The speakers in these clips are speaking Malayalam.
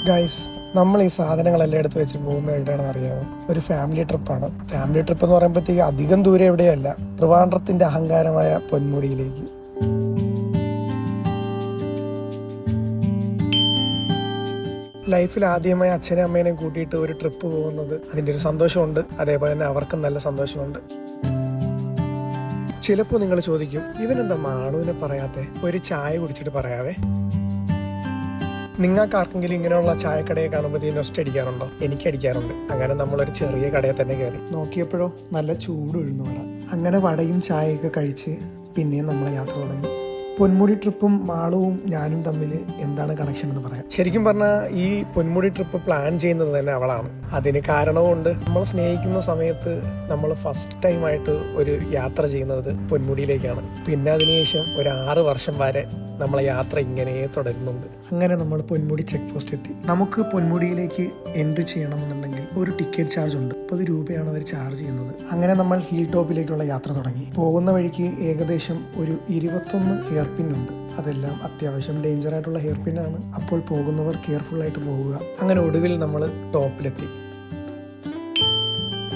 ഗൈസ്, നമ്മൾ ഈ സാധനങ്ങളെല്ലാം എടുത്ത് വെച്ച് പോകുന്ന എവിടെയാണെന്ന് അറിയാമോ? ഒരു ഫാമിലി ട്രിപ്പാണ്. ഫാമിലി ട്രിപ്പ് എന്ന് പറയുമ്പോഴത്തേക്ക് അധികം ദൂരം എവിടെയല്ല, ട്രിവാൻഡ്രത്തിന്റെ അഹങ്കാരമായ പൊന്മുടിയിലേക്ക്. ലൈഫിൽ ആദ്യമായി അച്ഛനും അമ്മേനെയും കൂട്ടിയിട്ട് ഒരു ട്രിപ്പ് പോകുന്നത് അതിൻ്റെ ഒരു സന്തോഷമുണ്ട്, അതേപോലെ തന്നെ അവർക്കും നല്ല സന്തോഷമുണ്ട്. ചിലപ്പോൾ നിങ്ങൾ ചോദിക്കും, ഇവനെന്താ മാളുവിനെ പറയാത്തെ, ഒരു ചായ കുടിച്ചിട്ട് പറയാവേ. നിങ്ങൾക്ക് ആർക്കെങ്കിലും ഇങ്ങനെയുള്ള ചായക്കടയെ കാണുമ്പോൾ നൊസ്റ്റ് അടിക്കാറുണ്ടോ? എനിക്ക് അടിക്കാറുണ്ട്. അങ്ങനെ നമ്മളൊരു ചെറിയ കടയിൽ തന്നെ കയറി നോക്കിയപ്പോഴോ നല്ല ചൂട് ഉഴുന്ന വട. അങ്ങനെ വടയും ചായയൊക്കെ കഴിച്ച് പിന്നെയും നമ്മളെ യാത്ര തുടങ്ങി. പൊന്മുടി ട്രിപ്പും മാളുവും ഞാനും തമ്മിൽ എന്താണ് കണക്ഷൻ എന്ന് പറയാം. ശരിക്കും പറഞ്ഞാൽ ഈ പൊന്മുടി ട്രിപ്പ് പ്ലാൻ ചെയ്യുന്നത് തന്നെ അവളാണ്. അതിന് കാരണവുമുണ്ട്. നമ്മൾ സ്നേഹിക്കുന്ന സമയത്ത് നമ്മൾ ഫസ്റ്റ് ടൈമായിട്ട് ഒരു യാത്ര ചെയ്യുന്നത് പൊന്മുടിയിലേക്കാണ്. പിന്നെ അതിനുശേഷം ഒരു 6 വർഷം വരെ നമ്മളെ യാത്ര ഇങ്ങനെ തുടരുന്നുണ്ട്. അങ്ങനെ നമ്മൾ പൊന്മുടി ചെക്ക് പോസ്റ്റ് എത്തി. നമുക്ക് പൊന്മുടിയിലേക്ക് എൻട്രി ചെയ്യണമെന്നുണ്ടെങ്കിൽ ഒരു ടിക്കറ്റ് ചാർജ് ഉണ്ട്. 30 രൂപയാണ് അവർ ചാർജ് ചെയ്യുന്നത്. അങ്ങനെ നമ്മൾ ഹിൽ ടോപ്പിലേക്കുള്ള യാത്ര തുടങ്ങി. പോകുന്ന വഴിക്ക് ഏകദേശം ഒരു 21 ഹെയർ പിൻ ഉണ്ട്. അതെല്ലാം അത്യാവശ്യം ഡേഞ്ചർ ആയിട്ടുള്ള ഹെയർ പിന്നാണ്. അപ്പോൾ പോകുന്നവർ കെയർഫുൾ ആയിട്ട് പോവുക. അങ്ങനെ ഒടുവിൽ നമ്മൾ ടോപ്പിലെത്തി.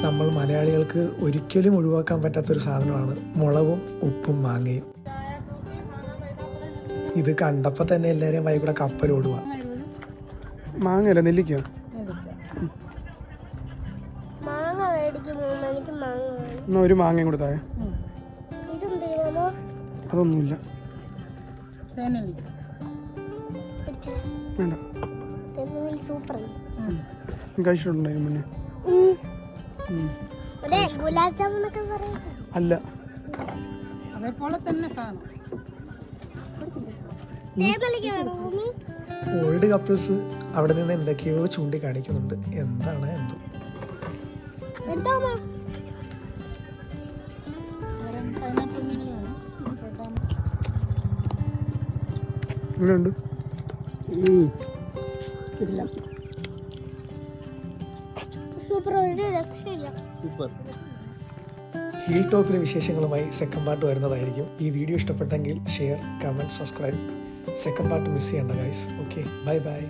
നമ്മൾ മലയാളികൾക്ക് ഒരിക്കലും ഒഴിവാക്കാൻ പറ്റാത്തൊരു സാധനമാണ് മുളകും ഉപ്പും മാങ്ങയും. ഇത് കണ്ടപ്പോൾ തന്നെ എല്ലാവരെയും വൈകൂടെ കപ്പലോടുക. മാങ്ങയല്ല, നെല്ലിക്കോ? എന്നാ ഒരു മാങ്ങയും കൊടുത്തായ. അതൊന്നുമില്ല, വേണ്ട. കഴിച്ചിട്ടുണ്ടായിരുന്നു മുന്നേ? അല്ല, അതേപോലെ തന്നെ സാധനം. ഓൾഡ് കപ്പിൾസ് അവിടെ നിന്ന് എന്തൊക്കെയോ ചൂണ്ടിക്കാണിക്കുന്നുണ്ട്. എന്താണ് എന്തോ. ഇങ്ങനെയുണ്ട്. ഹിൽ ടോപ്പിലെ വിശേഷങ്ങളുമായി സെക്കൻഡ് പാർട്ട് വരുന്നതായിരിക്കും. ഈ വീഡിയോ ഇഷ്ടപ്പെട്ടെങ്കിൽ share, comment, subscribe. Second part miss ചെയ്യണ്ട ഗൈസ്. Okay, bye bye.